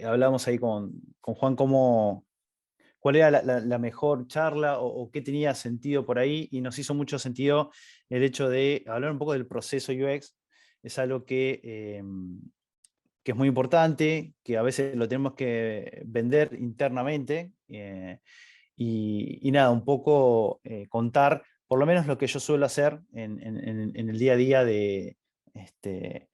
Hablamos ahí con Juan cuál era la mejor charla o qué tenía sentido por ahí, y nos hizo mucho sentido el hecho de hablar un poco del proceso UX. Es algo que es muy importante, que a veces lo tenemos que vender internamente, y nada, un poco contar por lo menos lo que yo suelo hacer en el día a día este,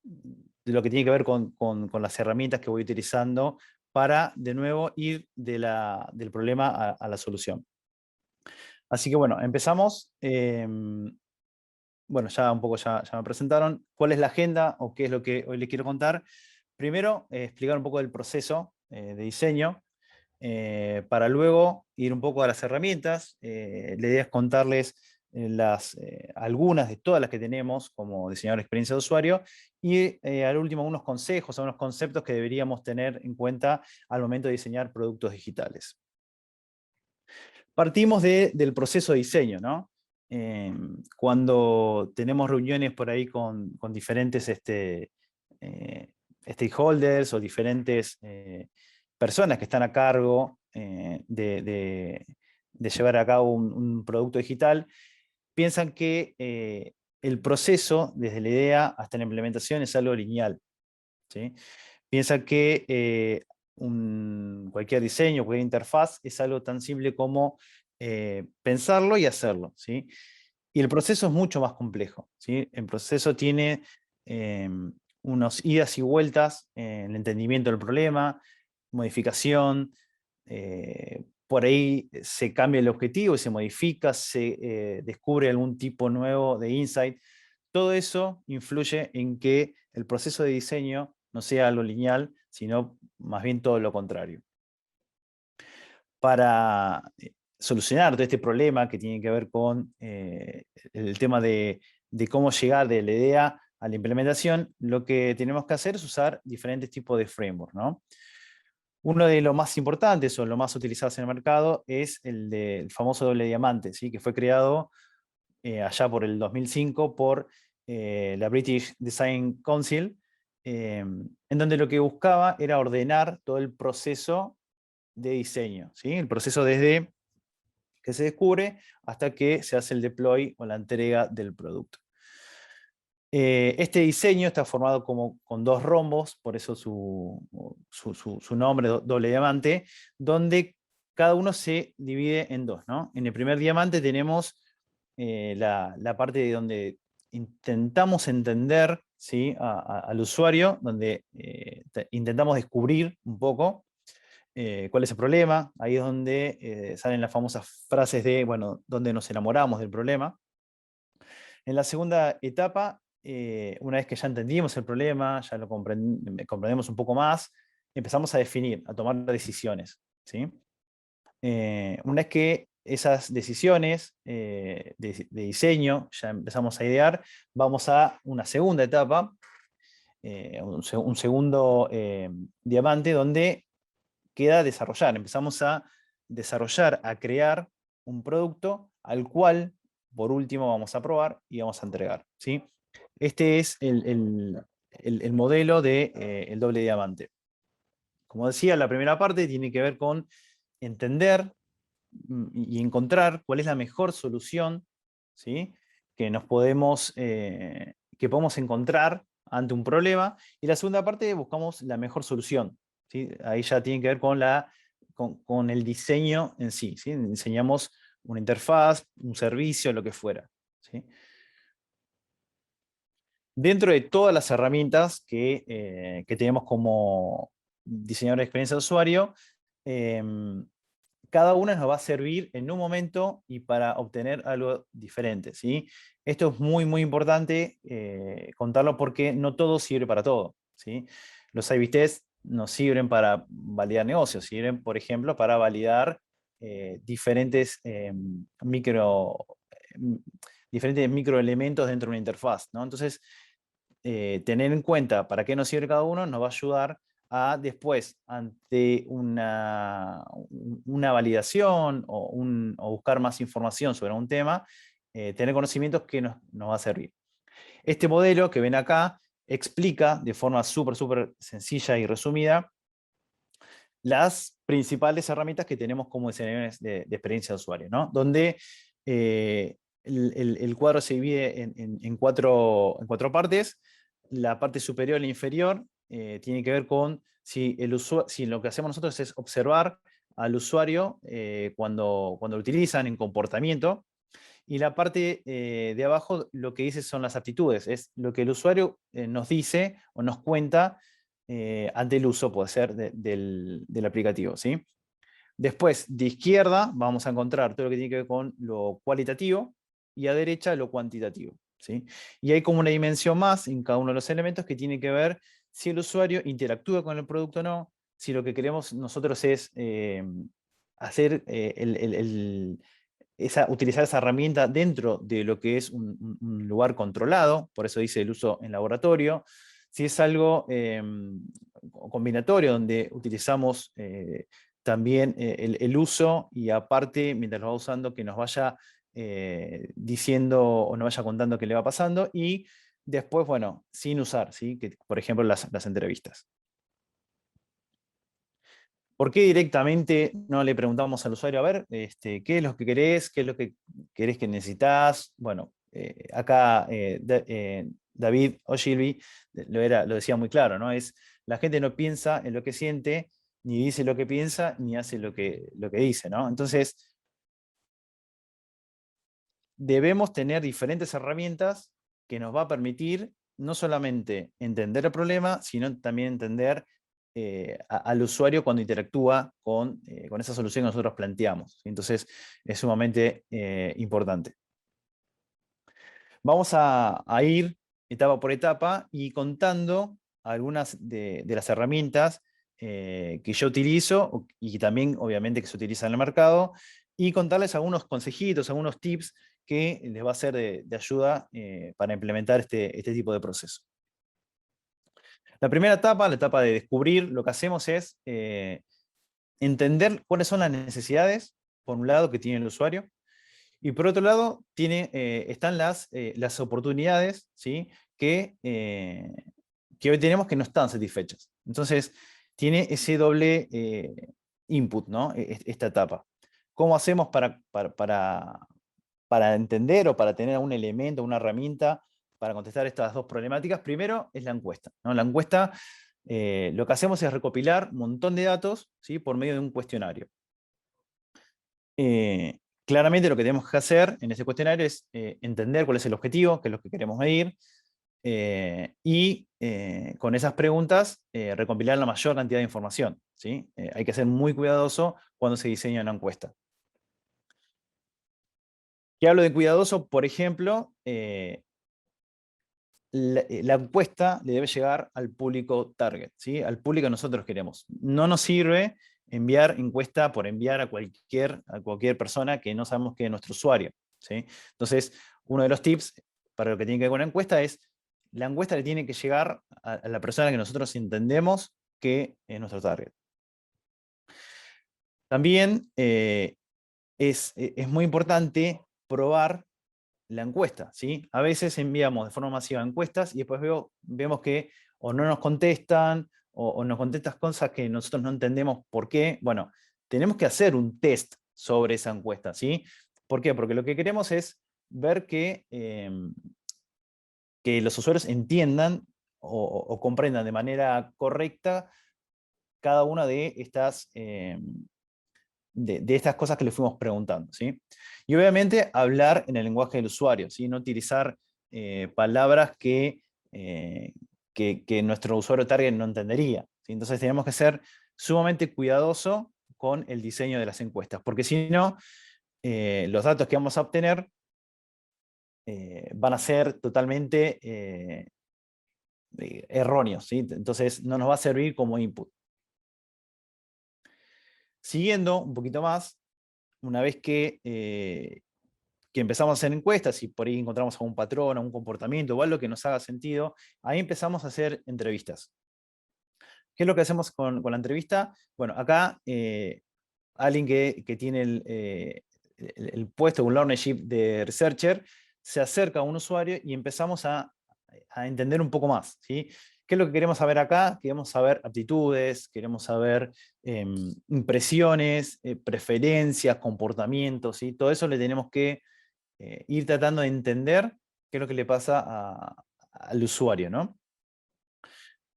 de lo que tiene que ver con las herramientas que voy utilizando para, de nuevo, ir del problema a la solución. Así que bueno, empezamos. Bueno, ya un poco ya me presentaron. ¿Cuál es la agenda o qué es lo que hoy les quiero contar? Primero, explicar un poco del proceso de diseño, para luego ir un poco a las herramientas. La idea es contarles algunas de todas las que tenemos como diseñador de experiencia de usuario, y al último unos consejos, unos conceptos que deberíamos tener en cuenta al momento de diseñar productos digitales. Partimos del proceso de diseño, ¿no? Cuando tenemos reuniones por ahí con diferentes stakeholders o diferentes personas que están a cargo de llevar a cabo un producto digital, piensan que el proceso, desde la idea hasta la implementación, es algo lineal, ¿sí? Piensan que cualquier diseño, cualquier interfaz es algo tan simple como pensarlo y hacerlo, ¿sí? Y el proceso es mucho más complejo, ¿sí? El proceso tiene eh, unos idas y vueltas en el entendimiento del problema, modificación, por ahí se cambia el objetivo y se modifica, se descubre algún tipo nuevo de insight. Todo eso influye en que el proceso de diseño no sea algo lineal, sino más bien todo lo contrario. Para solucionar todo este problema que tiene que ver con el tema de cómo llegar de la idea a la implementación, lo que tenemos que hacer es usar diferentes tipos de frameworks, ¿no? Uno de los más importantes o los más utilizados en el mercado es el del famoso doble diamante, ¿sí? Que fue creado allá por el 2005 por la British Design Council, en donde lo que buscaba era ordenar todo el proceso de diseño, ¿sí? El proceso desde que se descubre hasta que se hace el deploy o la entrega del producto. Este diseño está formado con dos rombos, por eso su nombre, doble diamante, donde cada uno se divide en dos, ¿no? En el primer diamante tenemos la parte de donde intentamos entender, ¿sí? Al usuario, donde intentamos descubrir un poco cuál es el problema. Ahí es donde salen las famosas frases de, bueno, donde nos enamoramos del problema. En la segunda etapa, una vez que ya entendimos el problema, ya lo comprendemos un poco más, empezamos a definir, a tomar decisiones, ¿sí? Una vez que esas decisiones de diseño ya empezamos a idear, vamos a una segunda etapa, un segundo diamante, donde queda desarrollar. Empezamos a desarrollar, a crear un producto al cual, por último, vamos a probar y vamos a entregar, ¿sí? Este es el modelo del doble diamante. Como decía, la primera parte tiene que ver con entender y encontrar cuál es la mejor solución, ¿sí? Que podemos encontrar ante un problema. Y la segunda parte buscamos la mejor solución, ¿sí? Ahí ya tiene que ver con el diseño en sí, ¿sí? Diseñamos una interfaz, un servicio, lo que fuera, ¿sí? Dentro de todas las herramientas que tenemos como diseñador de experiencia de usuario, em, cada una nos va a servir en un momento y para obtener algo diferente, ¿sí? Esto es muy, muy importante contarlo, porque no todo sirve para todo, ¿sí? Los A/B tests no sirven para validar negocios, sirven, por ejemplo, para validar diferentes diferentes microelementos dentro de una interfaz, ¿no? Entonces, tener en cuenta para qué nos sirve cada uno nos va a ayudar a después, ante una validación o buscar más información sobre un tema, tener conocimientos que nos va a servir. Este modelo que ven acá explica de forma súper sencilla y resumida las principales herramientas que tenemos como diseñadores de experiencia de usuario, ¿no? Donde el cuadro se divide en cuatro partes. La parte superior e inferior tiene que ver con si lo que hacemos nosotros es observar al usuario cuando lo utilizan en comportamiento, y la parte de abajo lo que dice son las aptitudes, es lo que el usuario nos dice o nos cuenta ante el uso, puede ser, del aplicativo, ¿sí? Después, de izquierda, vamos a encontrar todo lo que tiene que ver con lo cualitativo, y a derecha lo cuantitativo, ¿sí? Y hay como una dimensión más en cada uno de los elementos que tiene que ver si el usuario interactúa con el producto o no, si lo que queremos nosotros es hacer utilizar esa herramienta dentro de lo que es un lugar controlado, por eso dice el uso en laboratorio. Si es algo combinatorio, donde utilizamos también el uso, y aparte, mientras lo va usando, que nos vaya diciendo o nos vaya contando qué le va pasando, y después, bueno, sin usar, ¿sí? Que, por ejemplo, las entrevistas. ¿Por qué directamente no le preguntamos al usuario, a ver, qué es lo que querés, qué es lo que querés que necesitas? Bueno, acá David Ogilvy lo decía muy claro, ¿no? La gente no piensa en lo que siente, ni dice lo que piensa, ni hace lo que dice, ¿no? Entonces, debemos tener diferentes herramientas que nos va a permitir no solamente entender el problema, sino también entender al usuario cuando interactúa con esa solución que nosotros planteamos. Entonces, es sumamente importante. Vamos a ir etapa por etapa y contando algunas de las herramientas que yo utilizo, y también obviamente que se utilizan en el mercado, y contarles algunos consejitos, algunos tips que les va a ser de ayuda para implementar este tipo de proceso. La primera etapa, la etapa de descubrir, lo que hacemos es entender cuáles son las necesidades, por un lado, que tiene el usuario, y por otro lado están las oportunidades, ¿sí? Que hoy tenemos que no están satisfechas. Entonces, tiene ese doble input, ¿no? Esta etapa. ¿Cómo hacemos para entender o para tener un elemento, una herramienta para contestar estas dos problemáticas? Primero es la encuesta, ¿no? La encuesta, lo que hacemos es recopilar un montón de datos, ¿sí? Por medio de un cuestionario. Claramente lo que tenemos que hacer en ese cuestionario es entender cuál es el objetivo, qué es lo que queremos medir, y con esas preguntas recompilar la mayor cantidad de información, ¿sí? Hay que ser muy cuidadoso cuando se diseña una encuesta. ¿Qué hablo de cuidadoso? Por ejemplo, la encuesta le debe llegar al público target, ¿sí? Al público que nosotros queremos. No nos sirve enviar encuesta por enviar a cualquier persona que no sabemos que es nuestro usuario, ¿sí? Entonces, uno de los tips para lo que tiene que ver con la encuesta es, la encuesta le tiene que llegar a la persona que nosotros entendemos que es nuestro target. También es muy importante probar la encuesta, ¿sí? A veces enviamos de forma masiva encuestas y después vemos que o no nos contestan o nos contestan cosas que nosotros no entendemos por qué. Bueno, tenemos que hacer un test sobre esa encuesta, ¿sí? ¿Por qué? Porque lo que queremos es ver que los usuarios entiendan o comprendan de manera correcta cada una de estas cosas que le fuimos preguntando, ¿sí? Y obviamente hablar en el lenguaje del usuario, ¿sí? No utilizar palabras que nuestro usuario target no entendería, ¿sí? Entonces tenemos que ser sumamente cuidadosos con el diseño de las encuestas, porque si no, los datos que vamos a obtener van a ser totalmente erróneos, ¿sí? Entonces no nos va a servir como input. Siguiendo un poquito más, una vez que empezamos a hacer encuestas y por ahí encontramos algún patrón, algún comportamiento o algo que nos haga sentido, ahí empezamos a hacer entrevistas. ¿Qué es lo que hacemos con la entrevista? Bueno, acá alguien que tiene el puesto, un learnership de researcher, se acerca a un usuario y empezamos a a entender un poco más, ¿sí? ¿Qué es lo que queremos saber acá? Queremos saber aptitudes, queremos saber impresiones, preferencias, comportamientos, ¿sí? Todo eso le tenemos que ir tratando de entender qué es lo que le pasa al usuario, ¿no?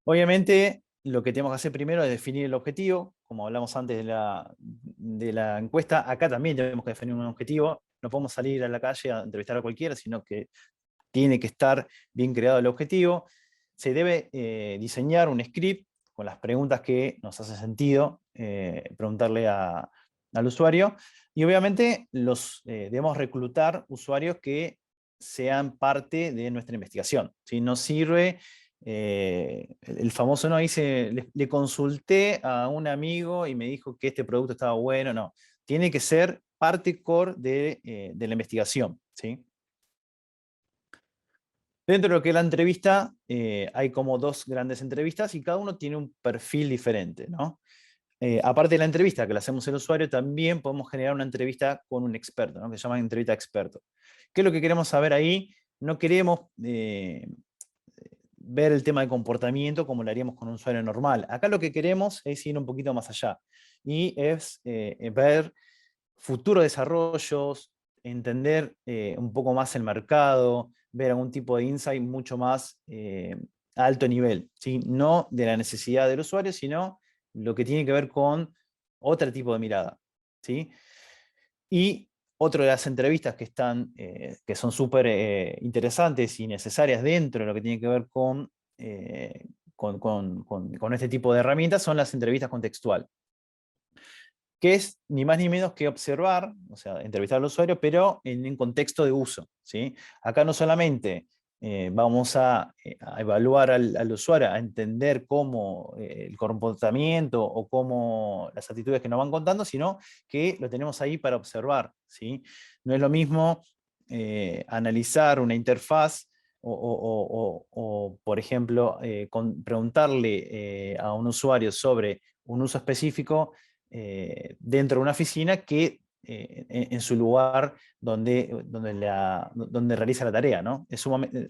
Obviamente, lo que tenemos que hacer primero es definir el objetivo, como hablamos antes de la encuesta. Acá también tenemos que definir un objetivo. No podemos salir a la calle a entrevistar a cualquiera, sino que tiene que estar bien creado el objetivo. Se debe diseñar un script con las preguntas que nos hace sentido preguntarle al usuario. Y obviamente debemos reclutar usuarios que sean parte de nuestra investigación. ¿Sí? No sirve el famoso, no, dice, le consulté a un amigo y me dijo que este producto estaba bueno. No, tiene que ser parte core de la investigación. ¿Sí? Dentro de lo que es la entrevista, hay como dos grandes entrevistas y cada uno tiene un perfil diferente, ¿no? Aparte de la entrevista que le hacemos al usuario, también podemos generar una entrevista con un experto, ¿no? Que se llama entrevista experto. ¿Qué es lo que queremos saber ahí? No queremos ver el tema de comportamiento como lo haríamos con un usuario normal. Acá lo que queremos es ir un poquito más allá y es ver futuros desarrollos, entender un poco más el mercado, ver algún tipo de insight mucho más a alto nivel, ¿sí? No de la necesidad del usuario, sino lo que tiene que ver con otro tipo de mirada, ¿sí? Y otra de las entrevistas que son súper interesantes y necesarias dentro de lo que tiene que ver con este tipo de herramientas son las entrevistas contextuales, que es ni más ni menos que observar, o sea, entrevistar al usuario, pero en un contexto de uso, ¿sí? Acá no solamente vamos a evaluar al usuario, a entender cómo el comportamiento o cómo las actitudes que nos van contando, sino que lo tenemos ahí para observar, ¿sí? No es lo mismo analizar una interfaz por ejemplo, preguntarle a un usuario sobre un uso específico dentro de una oficina que en su lugar donde realiza la tarea, ¿no?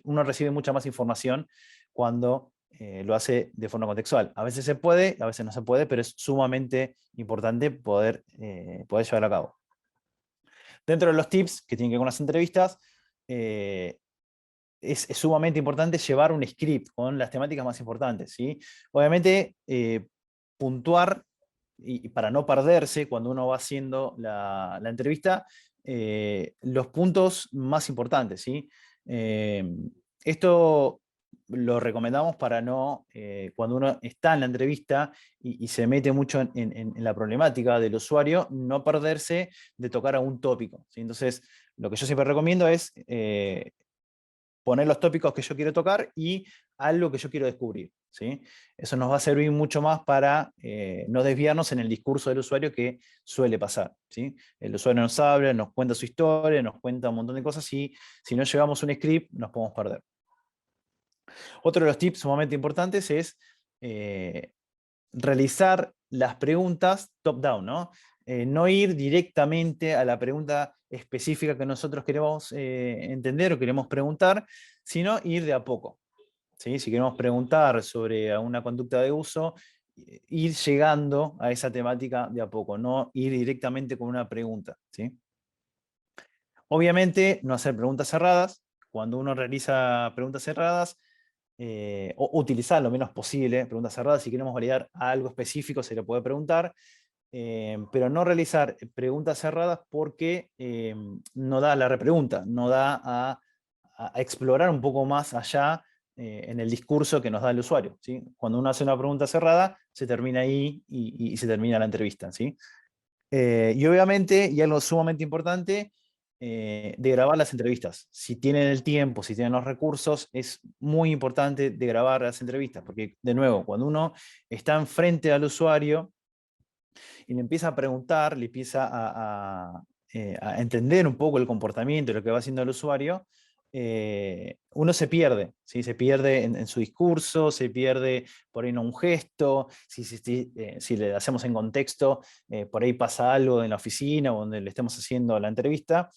Uno recibe mucha más información cuando lo hace de forma contextual. A veces se puede, a veces no se puede, pero es sumamente importante poder llevarlo a cabo. Dentro de los tips que tienen que ver con las entrevistas, es sumamente importante llevar un script con las temáticas más importantes, ¿sí? Obviamente, puntuar y para no perderse cuando uno va haciendo la entrevista, los puntos más importantes, ¿sí? Esto lo recomendamos para no, cuando uno está en la entrevista y se mete mucho en la problemática del usuario, no perderse de tocar algún tópico, ¿sí? Entonces, lo que yo siempre recomiendo es poner los tópicos que yo quiero tocar y algo que yo quiero descubrir, ¿sí? Eso nos va a servir mucho más para no desviarnos en el discurso del usuario que suele pasar, ¿sí? El usuario nos habla, nos cuenta su historia, nos cuenta un montón de cosas y si no llevamos un script nos podemos perder. Otro de los tips sumamente importantes es realizar las preguntas top-down, ¿no? No ir directamente a la pregunta específica que nosotros queremos entender o queremos preguntar, sino ir de a poco, ¿sí? Si queremos preguntar sobre una conducta de uso, ir llegando a esa temática de a poco, no ir directamente con una pregunta, ¿sí? Obviamente, no hacer preguntas cerradas. Cuando uno realiza preguntas cerradas, o utilizar lo menos posible preguntas cerradas. Si queremos validar algo específico, se le puede preguntar, pero no realizar preguntas cerradas porque no da la repregunta, no da a explorar un poco más allá en el discurso que nos da el usuario, ¿sí? Cuando uno hace una pregunta cerrada, se termina ahí y se termina la entrevista, ¿sí? Y obviamente, y algo sumamente importante, de grabar las entrevistas. Si tienen el tiempo, si tienen los recursos, es muy importante de grabar las entrevistas, porque de nuevo, cuando uno está enfrente al usuario y le empieza a preguntar, le empieza a entender un poco el comportamiento y lo que va haciendo el usuario, uno se pierde, ¿sí? Se pierde en su discurso, se pierde por ahí en un gesto, si le hacemos en contexto, por ahí pasa algo en la oficina o donde le estemos haciendo la entrevista.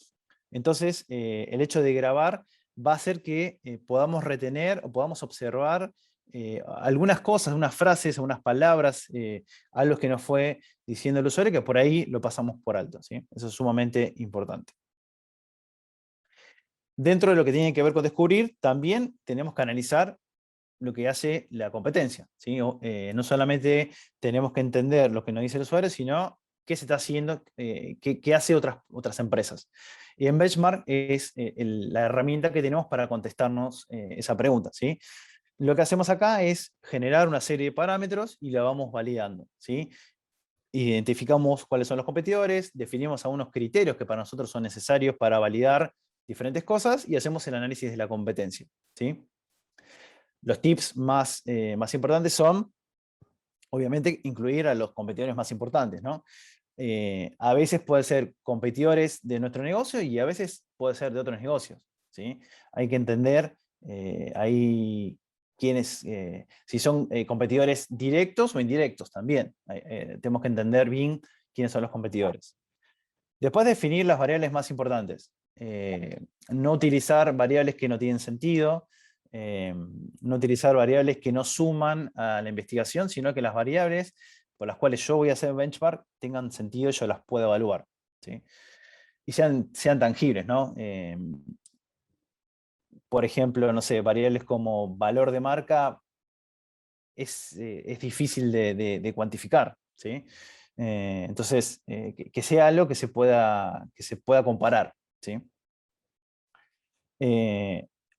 Entonces, el hecho de grabar va a hacer que podamos retener o podamos observar algunas cosas, unas frases, unas palabras, algo que nos fue diciendo el usuario, que por ahí lo pasamos por alto, ¿sí? Eso es sumamente importante. Dentro de lo que tiene que ver con descubrir, también tenemos que analizar lo que hace la competencia, ¿sí? No solamente tenemos que entender lo que nos dice el usuario, sino qué se está haciendo, qué hace otras empresas. Y en Benchmark es la herramienta que tenemos para contestarnos esa pregunta, ¿sí? Lo que hacemos acá es generar una serie de parámetros y la vamos validando, ¿sí? Identificamos cuáles son los competidores, definimos algunos criterios que para nosotros son necesarios para validar diferentes cosas y hacemos el análisis de la competencia, ¿sí? Los tips más importantes son, obviamente, incluir a los competidores más importantes, ¿no? A veces puede ser competidores de nuestro negocio y a veces puede ser de otros negocios, ¿sí? Hay que entender ahí quiénes, si son competidores directos o indirectos también. Tenemos que entender bien quiénes son los competidores. Después definir las variables más importantes. No utilizar variables que no tienen sentido, no utilizar variables que no suman a la investigación, sino que las variables por las cuales yo voy a hacer benchmark tengan sentido y yo las puedo evaluar, ¿sí? Y sean tangibles, ¿no? Por ejemplo, no sé, variables como valor de marca es difícil de cuantificar, ¿sí? Entonces, que sea algo que se pueda comparar, ¿sí?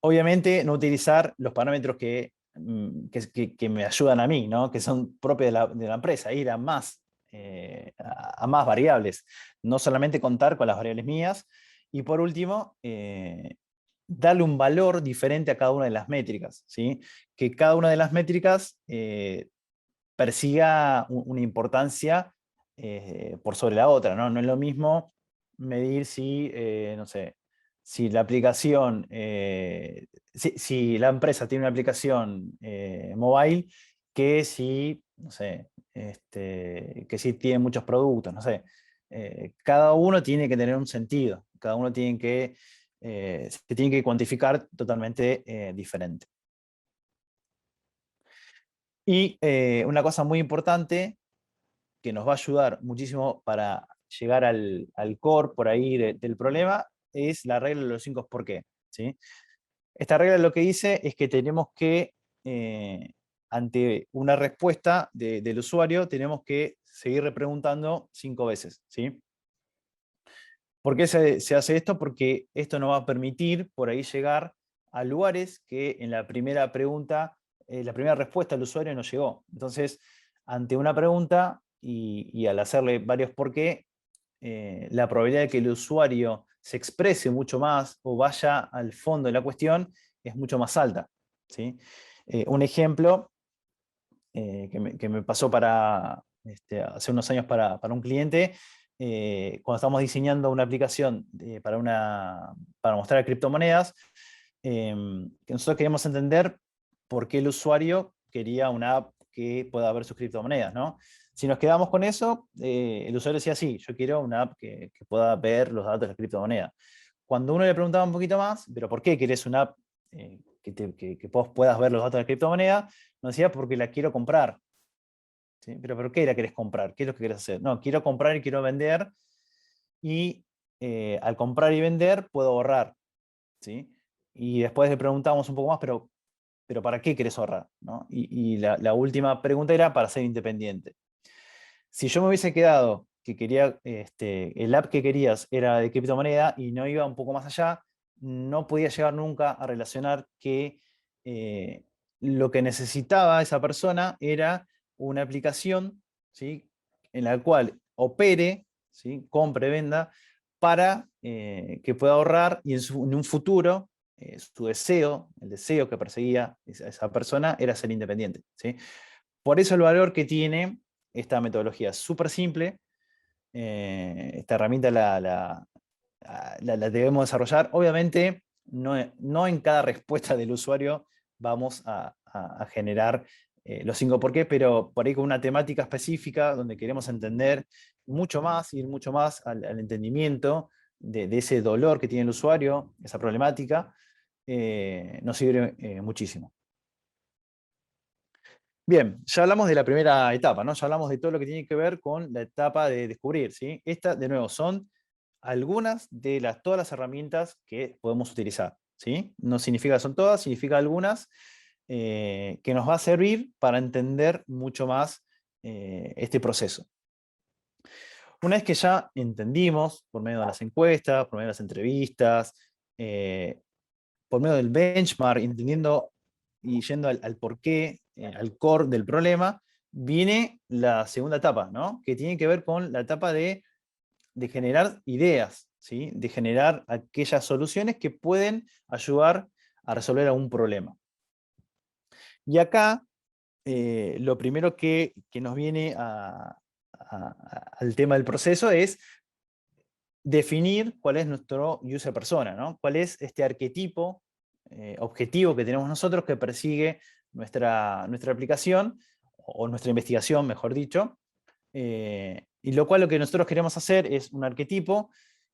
Obviamente no utilizar los parámetros que me ayudan a mí, ¿no? Que son propios de la empresa, ir a más variables, no solamente contar con las variables mías. Y por último, darle un valor diferente a cada una de las métricas, ¿sí? Que cada una de las métricas persiga una importancia por sobre la otra, ¿no? No es lo mismo medir si, no sé, si la aplicación, si la empresa tiene una aplicación mobile, que si, no sé, que si tiene muchos productos, no sé. Cada uno tiene que tener un sentido, cada uno se tiene que cuantificar totalmente diferente. Y una cosa muy importante que nos va a ayudar muchísimo para llegar al core por ahí del problema es la regla de los 5 por qué, ¿sí? Esta regla lo que dice es que tenemos que, ante una respuesta del usuario, tenemos que seguir repreguntando 5 veces, ¿sí? ¿Por qué se hace esto? Porque esto nos va a permitir por ahí llegar a lugares que en la primera pregunta, la primera respuesta al usuario no llegó. Entonces, ante una pregunta y al hacerle varios por qué, la probabilidad de que el usuario se exprese mucho más o vaya al fondo de la cuestión es mucho más alta, ¿sí? Un ejemplo que me pasó hace unos años para un cliente, cuando estamos diseñando una aplicación para mostrar criptomonedas, que nosotros queríamos entender por qué el usuario quería una app que pueda ver sus criptomonedas, ¿no? Si nos quedamos con eso, el usuario decía, sí, yo quiero una app que pueda ver los datos de la criptomoneda. Cuando uno le preguntaba un poquito más, pero ¿por qué querés una app que vos puedas ver los datos de la criptomoneda? Nos decía, porque la quiero comprar. ¿Sí? ¿Pero por qué la querés comprar? ¿Qué es lo que querés hacer? No, quiero comprar y quiero vender, y al comprar y vender puedo ahorrar, ¿sí? Y después le preguntamos un poco más, pero ¿para qué querés ahorrar? ¿No? Y la última pregunta era para ser independiente. Si yo me hubiese quedado que quería, el app que querías era de criptomoneda y no iba un poco más allá, no podía llegar nunca a relacionar que lo que necesitaba esa persona era una aplicación, ¿sí? En la cual opere, ¿sí? Compre, venda, para que pueda ahorrar y en un futuro su deseo, el deseo que perseguía esa persona era ser independiente, ¿sí? Por eso el valor que tiene esta metodología es súper simple. Esta herramienta la debemos desarrollar. Obviamente, no en cada respuesta del usuario vamos a generar los 5 por qué, pero por ahí con una temática específica donde queremos entender mucho más, ir mucho más al entendimiento de ese dolor que tiene el usuario, esa problemática. nos sirve muchísimo. Bien, ya hablamos de la primera etapa, ¿no? Ya hablamos de todo lo que tiene que ver con la etapa de descubrir, ¿sí? Esta, de nuevo, son algunas de todas las herramientas que podemos utilizar, ¿sí? No significa que son todas, significa algunas que nos va a servir para entender mucho más este proceso. Una vez que ya entendimos, por medio de las encuestas, por medio de las entrevistas, por medio del benchmark, entendiendo y yendo al porqué, al core del problema, viene la segunda etapa, ¿no? Que tiene que ver con la etapa de generar ideas, ¿sí? De generar aquellas soluciones que pueden ayudar a resolver algún problema. Y acá, lo primero que nos viene al tema del proceso es definir cuál es nuestro user persona, ¿no? Cuál es este arquetipo objetivo que tenemos nosotros que persigue nuestra aplicación o nuestra investigación, mejor dicho. Y lo que nosotros queremos hacer es un arquetipo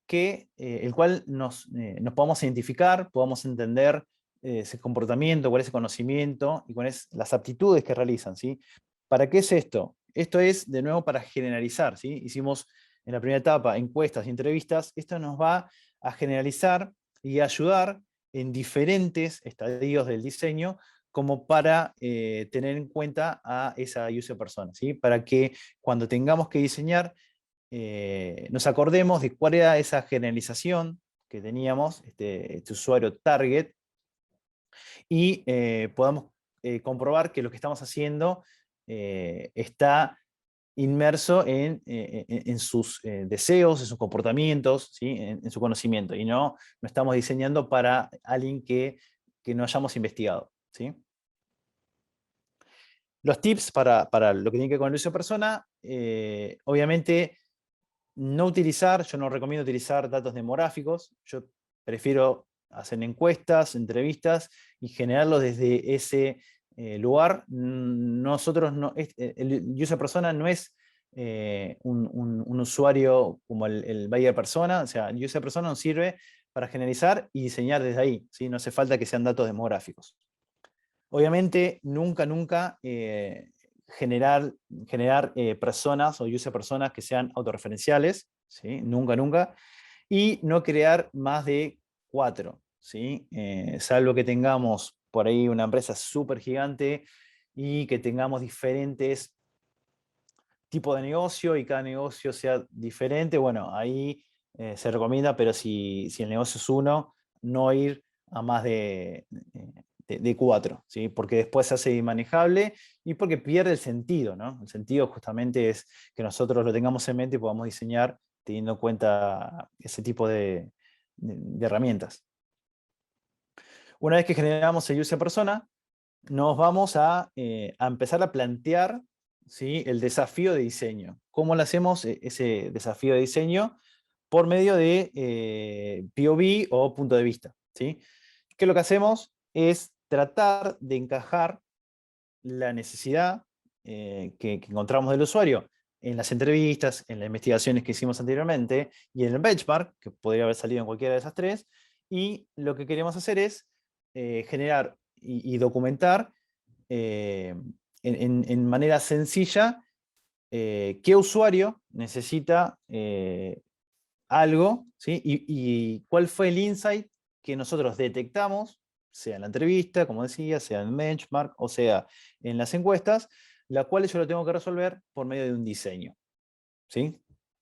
el cual nos podamos identificar, podamos entender ese comportamiento, cuál es el conocimiento y cuáles son las aptitudes que realizan, ¿sí? ¿Para qué es esto? Esto es, de nuevo, para generalizar, ¿sí? Hicimos en la primera etapa encuestas y entrevistas. Esto nos va a generalizar y ayudar en diferentes estadios del diseño como para tener en cuenta a esa user persona, ¿sí? Para que cuando tengamos que diseñar nos acordemos de cuál era esa generalización que teníamos, este usuario target, y podamos comprobar que lo que estamos haciendo está inmerso en sus deseos, en sus comportamientos, ¿sí? En su conocimiento, y no estamos diseñando para alguien que no hayamos investigado, ¿sí? Los tips para lo que tiene que ver con el uso de persona, obviamente yo no recomiendo utilizar datos demográficos, yo prefiero hacer encuestas, entrevistas y generarlo desde ese lugar. Nosotros el user persona no es un usuario como el buyer persona, o sea, el user persona nos sirve para generalizar y diseñar desde ahí, ¿sí? No hace falta que sean datos demográficos. Obviamente, nunca generar personas o user personas que sean autorreferenciales, ¿sí? Nunca. Y no crear más de 4, ¿sí? Salvo que tengamos por ahí una empresa súper gigante y que tengamos diferentes tipos de negocio y cada negocio sea diferente, bueno, ahí se recomienda, pero si el negocio es uno, no ir a más de 4, ¿sí? Porque después se hace inmanejable y porque pierde el sentido, ¿no? El sentido justamente es que nosotros lo tengamos en mente y podamos diseñar teniendo en cuenta ese tipo de herramientas. Una vez que generamos el user persona, nos vamos a empezar a plantear, ¿sí? El desafío de diseño. ¿Cómo lo hacemos ese desafío de diseño? Por medio de POV o punto de vista, ¿sí? Que lo que hacemos es tratar de encajar la necesidad que encontramos del usuario en las entrevistas, en las investigaciones que hicimos anteriormente y en el benchmark, que podría haber salido en cualquiera de esas tres, y lo que queremos hacer es generar y documentar en manera sencilla qué usuario necesita algo, ¿sí? Y cuál fue el insight que nosotros detectamos, sea en la entrevista, como decía, sea en benchmark, o sea en las encuestas, la cual yo lo tengo que resolver por medio de un diseño, ¿sí?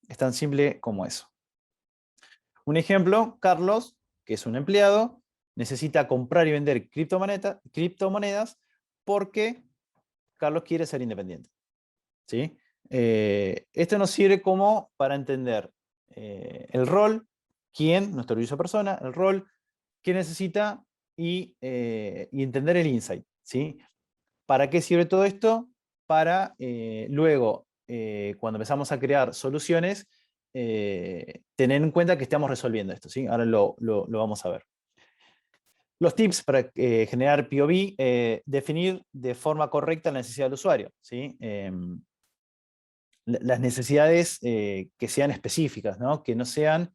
Es tan simple como eso. Un ejemplo, Carlos, que es un empleado, necesita comprar y vender criptomonedas porque Carlos quiere ser independiente, ¿sí? Esto nos sirve como para entender el rol, quién, nuestro user persona, el rol, qué necesita y entender el insight, ¿sí? ¿Para qué sirve todo esto? Para luego, cuando empezamos a crear soluciones, tener en cuenta que estamos resolviendo esto, ¿sí? Ahora lo vamos a ver. Los tips para generar POV, definir de forma correcta la necesidad del usuario, ¿sí? Las necesidades que sean específicas, ¿no? Que no sean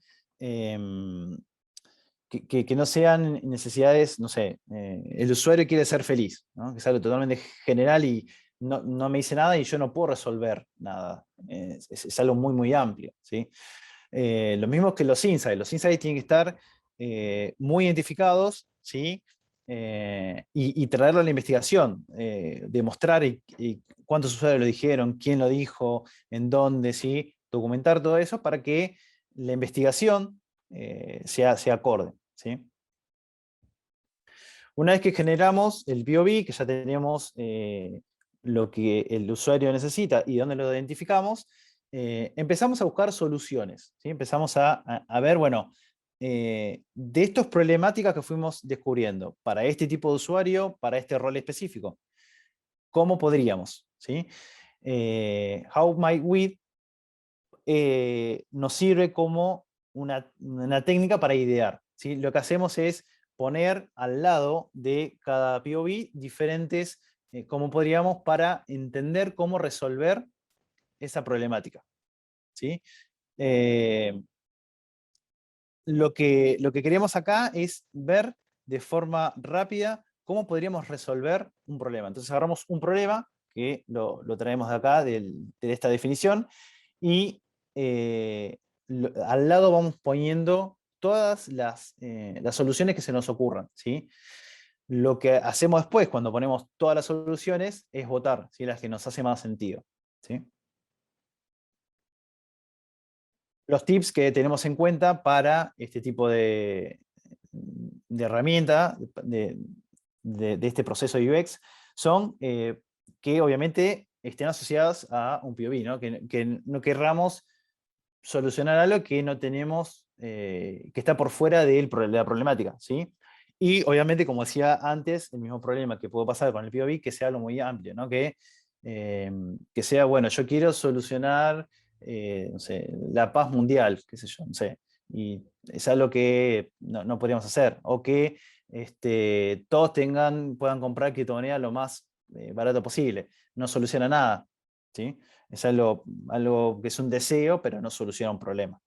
que no sean necesidades, no sé, el usuario quiere ser feliz, ¿no? Que es algo totalmente general y no me dice nada y yo no puedo resolver nada. Es algo muy, muy amplio, ¿sí? Lo mismo que los insights tienen que estar muy identificados, ¿sí? Y traerlo a la investigación, demostrar y cuántos usuarios lo dijeron, quién lo dijo, en dónde, ¿sí? Documentar todo eso para que la investigación sea acorde, ¿sí? Una vez que generamos el POV, que ya tenemos lo que el usuario necesita y dónde lo identificamos, empezamos a buscar soluciones, ¿sí? Empezamos a ver, bueno, de estas problemáticas que fuimos descubriendo para este tipo de usuario, para este rol específico, ¿cómo podríamos? ¿Sí? How might we nos sirve como una técnica para idear, ¿sí? Lo que hacemos es poner al lado de cada POV diferentes, cómo podríamos para entender cómo resolver esa problemática, ¿sí? Eh, lo que queremos acá es ver de forma rápida cómo podríamos resolver un problema. Entonces agarramos un problema, que lo traemos de acá, de esta definición, y al lado vamos poniendo todas las soluciones que se nos ocurran, ¿sí? Lo que hacemos después, cuando ponemos todas las soluciones, es votar, ¿sí? Las que nos hacen más sentido, ¿sí? Los tips que tenemos en cuenta para este tipo de herramienta, de este proceso de UX, son que obviamente estén asociadas a un POV, ¿no? Que no querramos solucionar algo que no tenemos, que está por fuera de la problemática, ¿sí? Y obviamente, como decía antes, el mismo problema que puede pasar con el POV, que sea algo muy amplio, ¿no? Que sea, bueno, yo quiero solucionar, no sé, la paz mundial, qué sé yo, no sé, y es algo que no podríamos hacer, o que todos puedan comprar criptomonedas lo más barato posible, no soluciona nada, ¿sí? Es algo que es un deseo, pero no soluciona un problema.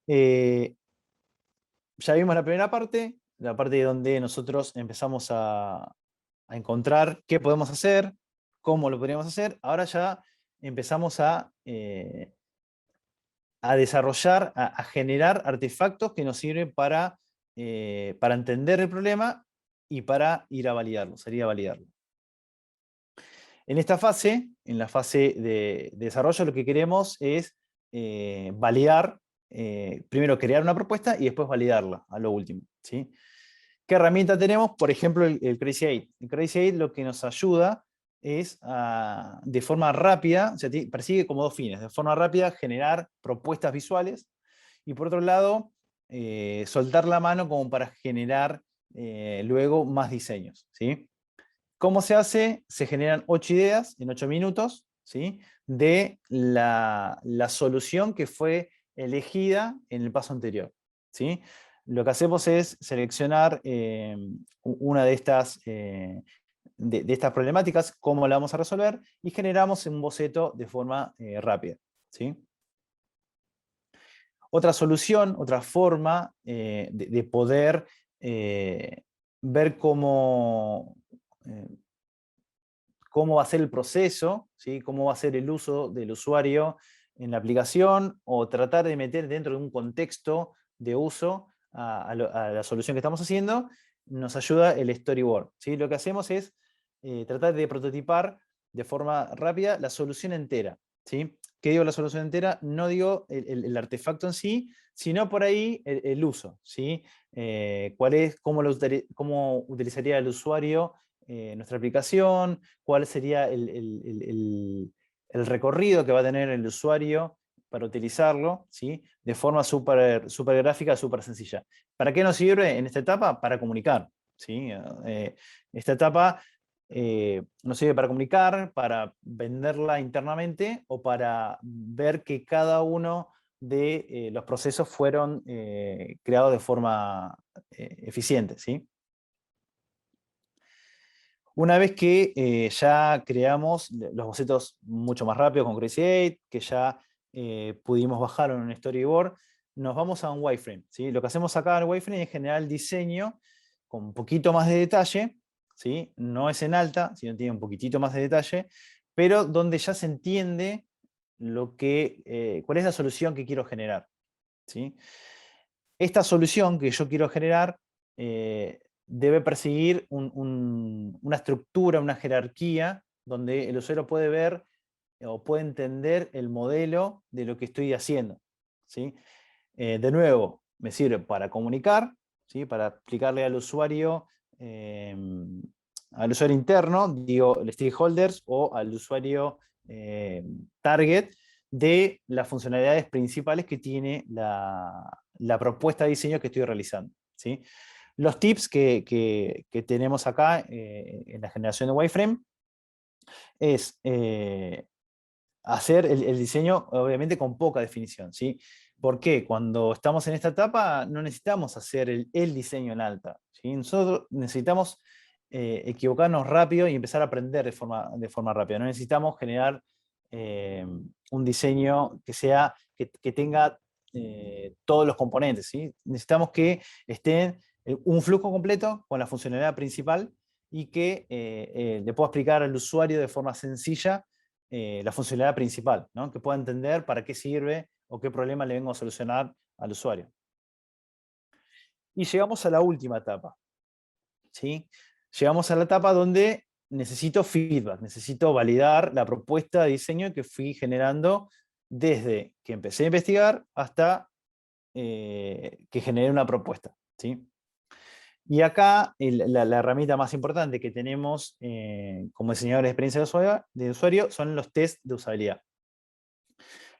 Eh, ya vimos la parte donde nosotros empezamos a encontrar qué podemos hacer, cómo lo podríamos hacer. Ahora ya empezamos a desarrollar, a generar artefactos que nos sirven para entender el problema y para ir a validarlo, salir a validarlo. En esta fase, en la fase de desarrollo, lo que queremos es validar, primero crear una propuesta y después validarla a lo último, ¿sí? ¿Qué herramienta tenemos? Por ejemplo, el Crazy 8. El Crazy 8 lo que nos ayuda es de forma rápida, o sea, persigue como dos fines: de forma rápida generar propuestas visuales y por otro lado, soltar la mano como para generar luego más diseños, ¿sí? ¿Cómo se hace? Se generan 8 ideas en 8 minutos, ¿sí? De la solución que fue elegida en el paso anterior, ¿sí? Lo que hacemos es seleccionar una de estas problemáticas, cómo la vamos a resolver, y generamos un boceto de forma rápida, ¿sí? Otra solución, otra forma de poder ver eh, cómo va a ser el proceso, ¿sí? Cómo va a ser el uso del usuario en la aplicación, o tratar de meter dentro de un contexto de uso a la solución que estamos haciendo, nos ayuda el storyboard, ¿sí? Lo que hacemos es tratar de prototipar de forma rápida la solución entera, ¿sí? ¿Qué digo la solución entera? No digo artefacto en sí, sino por ahí el uso, ¿sí? Cómo utilizaría el usuario nuestra aplicación, cuál sería el recorrido que va a tener el usuario para utilizarlo, ¿sí? De forma súper gráfica, súper sencilla. ¿Para qué nos sirve en esta etapa? Para comunicar, ¿sí? Esta etapa nos sirve para comunicar, para venderla internamente o para ver que cada uno de los procesos fueron creados de forma eficiente, ¿sí? Una vez que ya creamos los bocetos mucho más rápido con Crazy 8, que ya pudimos bajarlo en un storyboard, nos vamos a un wireframe, ¿sí? Lo que hacemos acá en el wireframe es generar el diseño con un poquito más de detalle, ¿sí? No es en alta, sino tiene un poquitito más de detalle, pero donde ya se entiende cuál es la solución que quiero generar, ¿sí? Esta solución que yo quiero generar debe perseguir una estructura, una jerarquía, donde el usuario puede ver o puede entender el modelo de lo que estoy haciendo, ¿sí? De nuevo, me sirve para comunicar, ¿sí? Para explicarle eh, al usuario interno, digo, el stakeholders, o al usuario target, de las funcionalidades principales que tiene la propuesta de diseño que estoy realizando, ¿sí? Los tips que tenemos acá en la generación de wireframe es hacer el diseño, obviamente, con poca definición, ¿sí? Porque cuando estamos en esta etapa no necesitamos hacer el diseño en alta, ¿sí? Nosotros necesitamos equivocarnos rápido y empezar a aprender de forma rápida. No necesitamos generar un diseño que tenga todos los componentes, ¿sí? Necesitamos que estén un flujo completo con la funcionalidad principal y que le pueda explicar al usuario de forma sencilla la funcionalidad principal, ¿no? Que pueda entender para qué sirve o qué problema le vengo a solucionar al usuario. Y llegamos a la última etapa, ¿sí? Llegamos a la etapa donde necesito feedback, necesito validar la propuesta de diseño que fui generando desde que empecé a investigar hasta que generé una propuesta, ¿sí? Y acá la herramienta más importante que tenemos como diseñadores de experiencia de usuario son los test de usabilidad.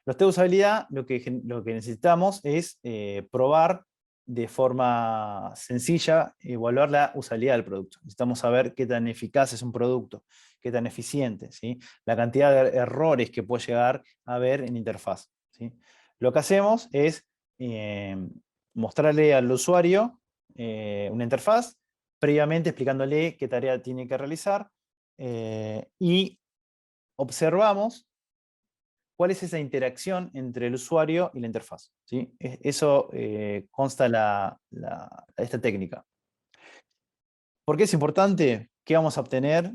Los test de usabilidad lo que necesitamos es probar de forma sencilla, evaluar la usabilidad del producto. Necesitamos saber qué tan eficaz es un producto, qué tan eficiente, ¿sí? La cantidad de errores que puede llegar a haber en interfaz, ¿sí? Lo que hacemos es eh, mostrarle al usuario una interfaz, previamente explicándole qué tarea tiene que realizar, y observamos cuál es esa interacción entre el usuario y la interfaz, ¿sí? Eso consta esta técnica. ¿Por qué es importante? ¿Qué vamos a obtener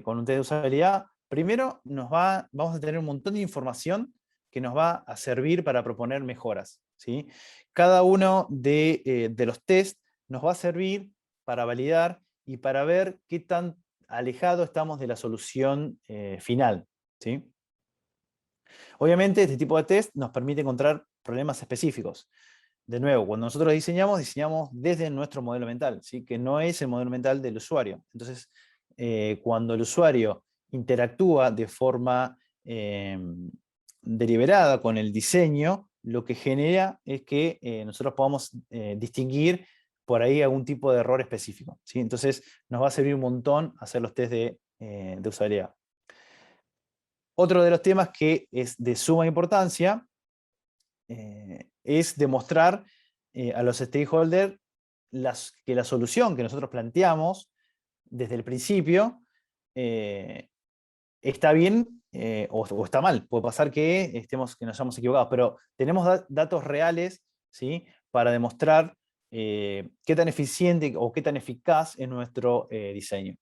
con un test de usabilidad? Primero, vamos a tener un montón de información que nos va a servir para proponer mejoras, ¿sí? Cada uno de los tests nos va a servir para validar y para ver qué tan alejado estamos de la solución final, ¿sí? Obviamente, este tipo de test nos permite encontrar problemas específicos. De nuevo, cuando nosotros diseñamos desde nuestro modelo mental, ¿sí? Que no es el modelo mental del usuario. Entonces, cuando el usuario interactúa de forma deliberada con el diseño, lo que genera es que nosotros podamos distinguir por ahí algún tipo de error específico, ¿sí? Entonces, nos va a servir un montón hacer los test de usabilidad. Otro de los temas que es de suma importancia es demostrar a los stakeholders que la solución que nosotros planteamos desde el principio está bien o está mal. Puede pasar que nos hayamos equivocado, pero tenemos datos reales, ¿sí? Para demostrar qué tan eficiente o qué tan eficaz es nuestro diseño.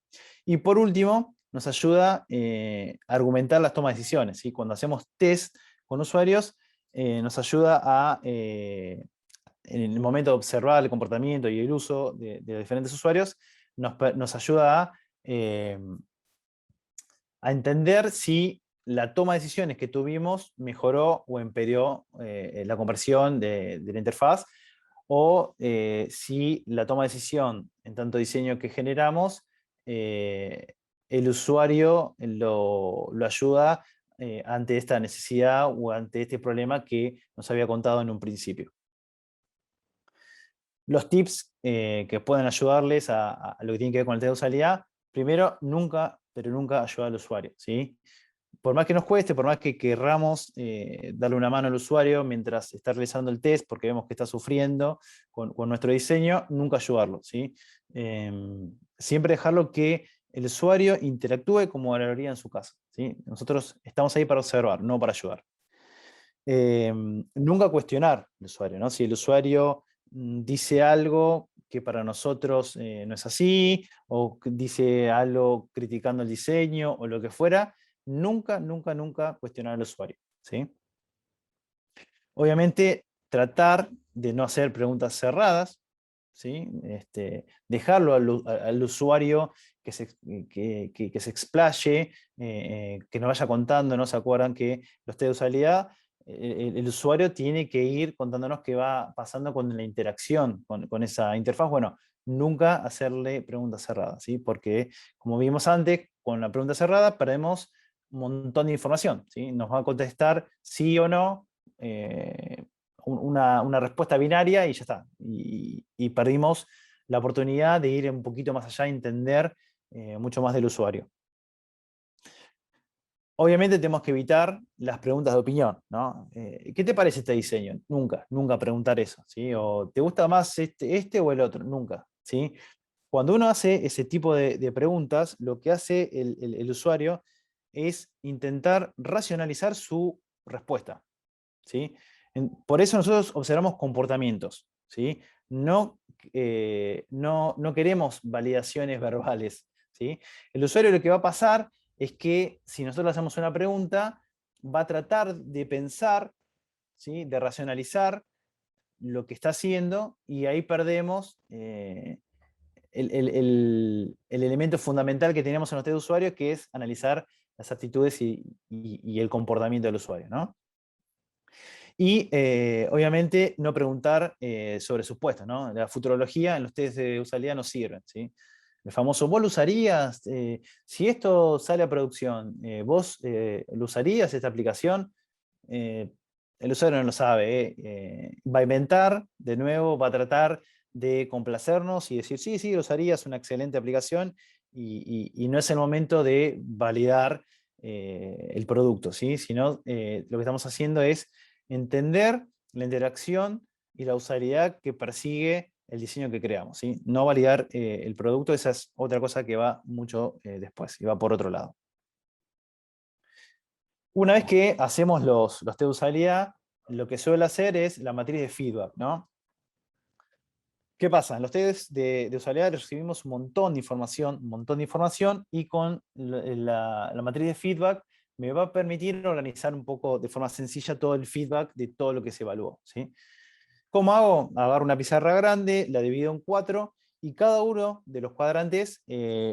Y por último, nos ayuda a argumentar las tomas de decisiones, ¿sí? Cuando hacemos test con usuarios, nos ayuda en el momento de observar el comportamiento y el uso de diferentes usuarios, nos ayuda a entender si la toma de decisiones que tuvimos mejoró o empeoró la conversión de la interfaz, o si la toma de decisión en tanto diseño que generamos, el usuario lo ayuda ante esta necesidad o ante este problema que nos había contado en un principio. Los tips que pueden ayudarles a lo que tiene que ver con el test de usabilidad: primero, nunca, pero nunca ayudar al usuario, ¿sí? Por más que nos cueste, por más que querramos darle una mano al usuario mientras está realizando el test, porque vemos que está sufriendo con nuestro diseño, nunca ayudarlo, ¿sí? Siempre dejarlo que el usuario interactúe como lo haría en su casa, ¿sí? Nosotros estamos ahí para observar, no para ayudar. Nunca cuestionar al usuario, ¿no? Si el usuario dice algo que para nosotros no es así, o dice algo criticando el diseño, o lo que fuera, nunca, nunca, nunca cuestionar al usuario, ¿sí? Obviamente, tratar de no hacer preguntas cerradas, ¿sí? Dejarlo al usuario que que se explaye, que nos vaya contando, ¿no? ¿Se acuerdan que los test de usabilidad, el usuario tiene que ir contándonos qué va pasando con la interacción con esa interfaz? Bueno, nunca hacerle preguntas cerradas, ¿sí? Porque, como vimos antes, con la pregunta cerrada perdemos un montón de información, ¿sí? Nos va a contestar sí o no, eh, una respuesta binaria y ya está. Y perdimos la oportunidad de ir un poquito más allá y entender mucho más del usuario. Obviamente tenemos que evitar las preguntas de opinión, ¿no? ¿Qué te parece este diseño? Nunca, nunca preguntar eso, ¿sí? O ¿te gusta más este o el otro? Nunca, ¿sí? Cuando uno hace ese tipo de preguntas, lo que hace el usuario es intentar racionalizar su respuesta, ¿sí? Por eso nosotros observamos comportamientos, ¿sí? No, no queremos validaciones verbales, ¿sí? El usuario lo que va a pasar es que si nosotros le hacemos una pregunta, va a tratar de pensar, ¿sí? De racionalizar lo que está haciendo y ahí perdemos el elemento fundamental que tenemos en los test de usuario, que es analizar las actitudes y el comportamiento del usuario, ¿no? Y obviamente no preguntar sobre supuestos, ¿no? La futurología en los test de usabilidad no sirve, ¿sí? El famoso, ¿vos lo usarías? Si esto sale a producción, ¿vos lo usarías esta aplicación? Eh, el usuario no lo sabe. Va a inventar, de nuevo, va a tratar de complacernos y decir, sí, sí, lo usaría, es una excelente aplicación, y no es el momento de validar el producto, ¿sí? Sino lo que estamos haciendo es entender la interacción y la usabilidad que persigue el diseño que creamos, ¿sí? No validar el producto, esa es otra cosa que va mucho después y va por otro lado. Una vez que hacemos los test de usabilidad, lo que suele hacer es la matriz de feedback, ¿no? ¿Qué pasa? En los test de usabilidad recibimos un montón de información, y con la matriz de feedback me va a permitir organizar un poco de forma sencilla todo el feedback de todo lo que se evaluó, ¿sí? ¿Cómo hago? Agarro una pizarra grande, la divido en 4, y cada uno de los cuadrantes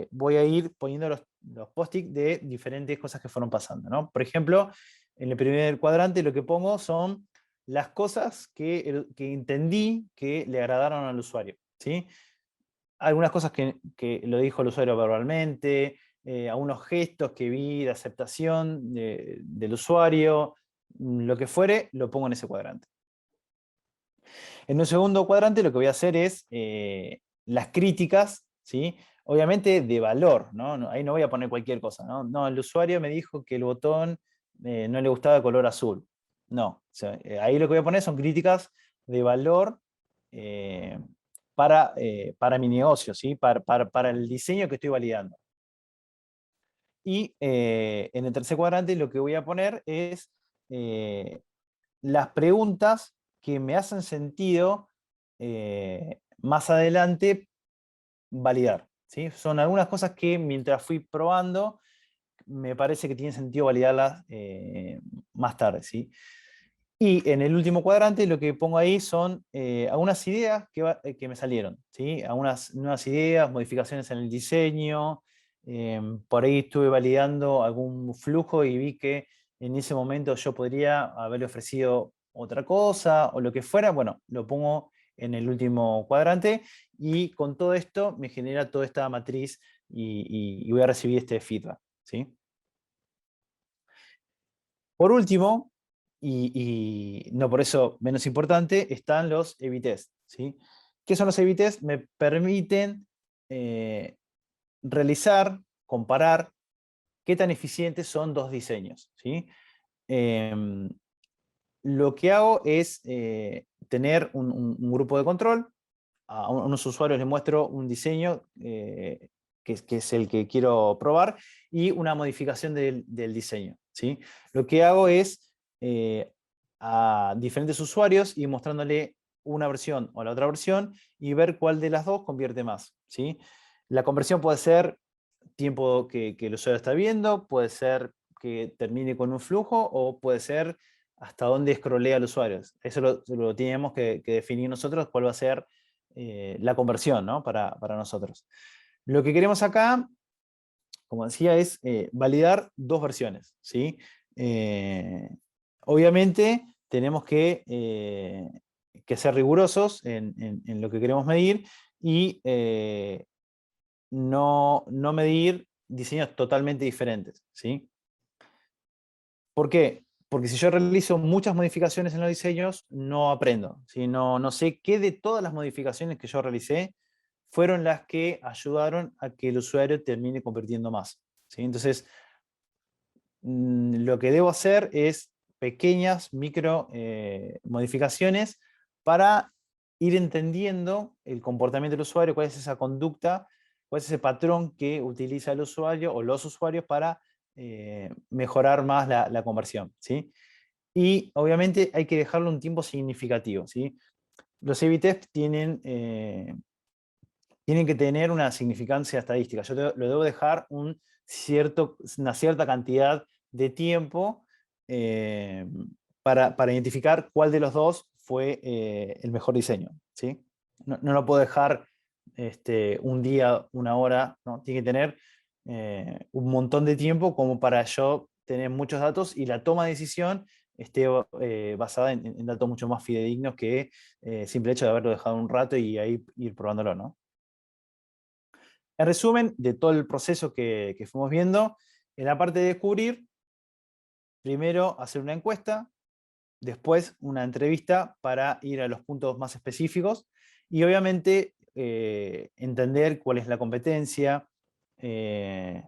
voy a ir poniendo los post-it de diferentes cosas que fueron pasando, ¿no? Por ejemplo, en el primer cuadrante lo que pongo son las cosas que entendí que le agradaron al usuario, ¿sí? Algunas cosas que lo dijo el usuario verbalmente, algunos gestos que vi de aceptación del usuario, lo que fuere, lo pongo en ese cuadrante. En un segundo cuadrante lo que voy a hacer es las críticas, ¿sí? Obviamente de valor, ¿no? Ahí no voy a poner cualquier cosa, ¿no? No, el usuario me dijo que el botón no le gustaba de color azul. No, o sea, ahí lo que voy a poner son críticas de valor eh, para mi negocio, ¿sí? Para el diseño que estoy validando. Y en el tercer cuadrante lo que voy a poner es las preguntas que me hacen sentido más adelante validar, ¿sí? Son algunas cosas que mientras fui probando me parece que tiene sentido validarlas más tarde, ¿sí? Y en el último cuadrante lo que pongo ahí son algunas ideas que me salieron, ¿sí? Algunas nuevas ideas, modificaciones en el diseño. Por ahí estuve validando algún flujo y vi que en ese momento yo podría haberle ofrecido otra cosa o lo que fuera. Bueno, lo pongo en el último cuadrante, y con todo esto me genera toda esta matriz y voy a recibir este feedback, ¿sí? Por último, y no por eso menos importante, están los A/B test, ¿sí? ¿Qué son los A/B test? Me permiten eh, realizar, comparar qué tan eficientes son dos diseños, ¿sí? Em, lo que hago es tener un grupo de control. A unos usuarios les muestro un diseño que es el que quiero probar, y una modificación del diseño, ¿sí? Lo que hago es a diferentes usuarios y mostrándole una versión o la otra versión y ver cuál de las dos convierte más, ¿sí? La conversión puede ser tiempo que el usuario está viendo, puede ser que termine con un flujo o puede ser hasta dónde scrollea el usuario. Eso lo tenemos que definir nosotros, cuál va a ser la conversión, ¿no? Para nosotros. Lo que queremos acá, como decía, es validar dos versiones, ¿sí? Eh, obviamente tenemos que ser rigurosos en lo que queremos medir y no medir diseños totalmente diferentes, ¿sí? ¿Por qué? Porque si yo realizo muchas modificaciones en los diseños, no aprendo, ¿sí? No sé qué de todas las modificaciones que yo realicé fueron las que ayudaron a que el usuario termine convirtiendo más, ¿sí? Entonces, lo que debo hacer es pequeñas micro modificaciones para ir entendiendo el comportamiento del usuario, cuál es esa conducta, cuál es ese patrón que utiliza el usuario o los usuarios para mejorar más la conversión, ¿sí? Y obviamente hay que dejarle un tiempo significativo, ¿sí? Los A/B tests tienen que tener una significancia estadística. Yo lo debo dejar una cierta cantidad de tiempo eh, para identificar cuál de los dos fue el mejor diseño, ¿sí? No lo puedo dejar un día, una hora, ¿no? Tiene que tener un montón de tiempo como para yo tener muchos datos y la toma de decisión esté basada en datos mucho más fidedignos que simple hecho de haberlo dejado un rato y ahí ir probándolo, ¿no? En resumen, de todo el proceso que fuimos viendo, en la parte de descubrir, primero hacer una encuesta, después una entrevista para ir a los puntos más específicos y obviamente entender cuál es la competencia, eh,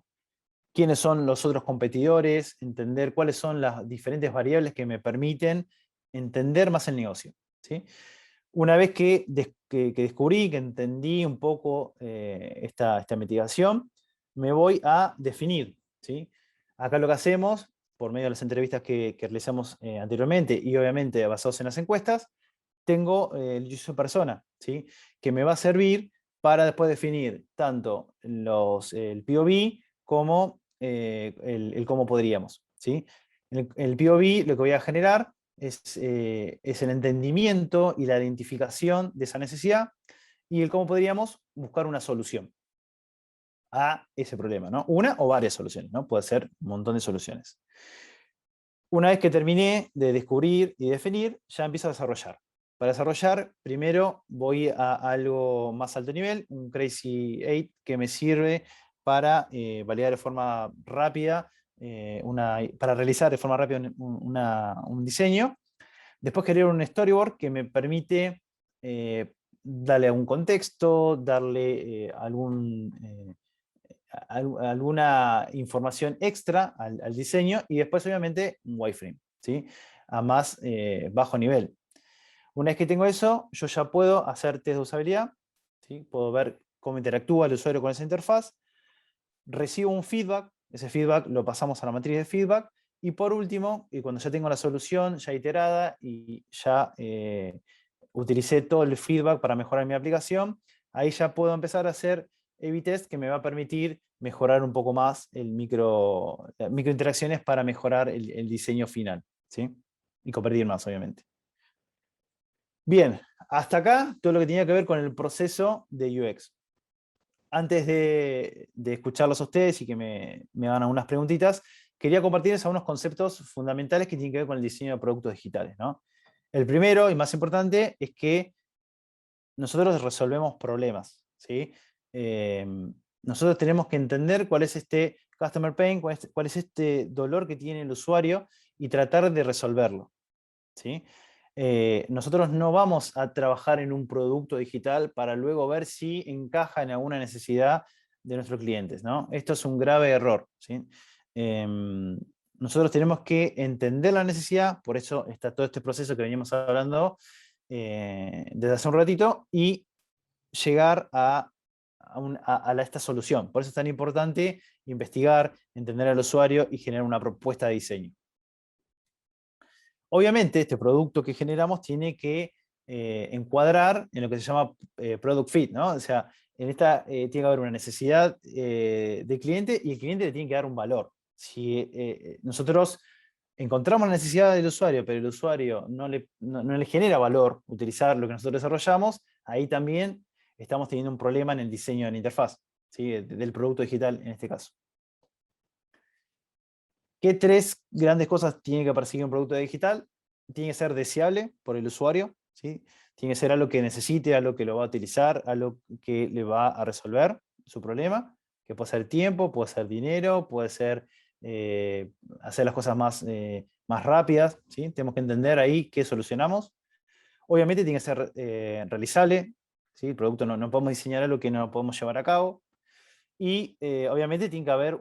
quiénes son los otros competidores, entender cuáles son las diferentes variables que me permiten entender más el negocio, ¿sí? Una vez que descubrí, que entendí un poco esta mitigación, me voy a definir, ¿sí? Acá lo que hacemos, por medio de las entrevistas que realizamos anteriormente y obviamente basados en las encuestas, tengo el user persona, ¿sí? Que me va a servir para después definir tanto el POV como el cómo podríamos, ¿sí? El POV lo que voy a generar es el entendimiento y la identificación de esa necesidad y el cómo podríamos buscar una solución a ese problema, ¿no? Una o varias soluciones, ¿no? Puede ser un montón de soluciones. Una vez que terminé de descubrir y definir, ya empiezo a desarrollar. Para desarrollar, primero voy a algo más alto nivel, un Crazy 8 que me sirve para validar de forma rápida, para realizar de forma rápida un diseño. Después crear un storyboard que me permite darle algún contexto, darle alguna información extra al diseño y después obviamente un wireframe, ¿sí? A más bajo nivel. Una vez que tengo eso, yo ya puedo hacer test de usabilidad, ¿sí? Puedo ver cómo interactúa el usuario con esa interfaz, recibo un feedback, ese feedback lo pasamos a la matriz de feedback y por último, y cuando ya tengo la solución ya iterada y ya utilicé todo el feedback para mejorar mi aplicación, ahí ya puedo empezar a hacer A/B test que me va a permitir mejorar un poco más las microinteracciones para mejorar el diseño final, ¿sí? Y convertir más, obviamente. Bien, hasta acá todo lo que tenía que ver con el proceso de UX. Antes de escucharlos a ustedes y que me hagan algunas preguntitas, quería compartirles algunos conceptos fundamentales que tienen que ver con el diseño de productos digitales, ¿no? El primero y más importante es que nosotros resolvemos problemas, ¿sí? Eh, nosotros tenemos que entender cuál es este customer pain, cuál es este dolor que tiene el usuario y tratar de resolverlo, ¿sí? Nosotros no vamos a trabajar en un producto digital para luego ver si encaja en alguna necesidad de nuestros clientes, ¿no? Esto es un grave error, ¿sí? Nosotros tenemos que entender la necesidad, por eso está todo este proceso que veníamos hablando desde hace un ratito, y llegar a esta solución. Por eso es tan importante investigar, entender al usuario y generar una propuesta de diseño. Obviamente, este producto que generamos tiene que encuadrar en lo que se llama product fit, ¿no? O sea, en esta tiene que haber una necesidad del cliente y el cliente le tiene que dar un valor. Si nosotros encontramos la necesidad del usuario, pero el usuario no le genera valor utilizar lo que nosotros desarrollamos, ahí también estamos teniendo un problema en el diseño de la interfaz, ¿sí? Del producto digital en este caso. ¿Qué tres grandes cosas tiene que perseguir un producto digital? Tiene que ser deseable por el usuario, ¿sí? Tiene que ser algo que necesite, algo que lo va a utilizar, algo que le va a resolver su problema, que puede ser tiempo, puede ser dinero, puede ser hacer las cosas más rápidas, ¿sí? Tenemos que entender ahí qué solucionamos. Obviamente tiene que ser realizable, ¿sí? El producto no podemos diseñar algo que no podemos llevar a cabo. Y obviamente tiene que haber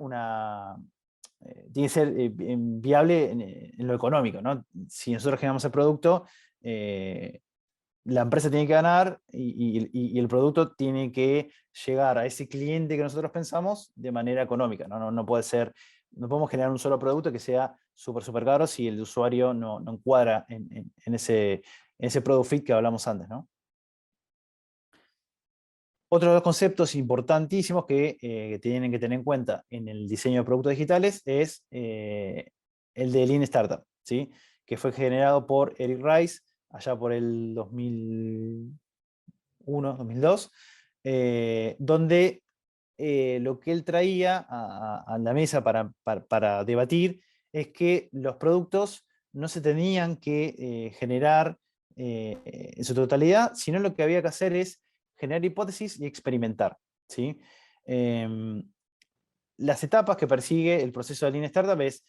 tiene que ser viable en lo económico, ¿no? Si nosotros generamos el producto, la empresa tiene que ganar y el producto tiene que llegar a ese cliente que nosotros pensamos de manera económica, ¿no? No puede ser, no podemos generar un solo producto que sea súper caro si el usuario no encuadra en ese product fit que hablamos antes, ¿no? Otros dos conceptos importantísimos que tienen que tener en cuenta en el diseño de productos digitales es el de Lean Startup, ¿sí? Que fue generado por Eric Rice allá por el 2001, 2002, donde lo que él traía a la mesa para debatir es que los productos no se tenían que generar en su totalidad, sino lo que había que hacer es generar hipótesis y experimentar, ¿sí? Em, las etapas que persigue el proceso de Lean Startup es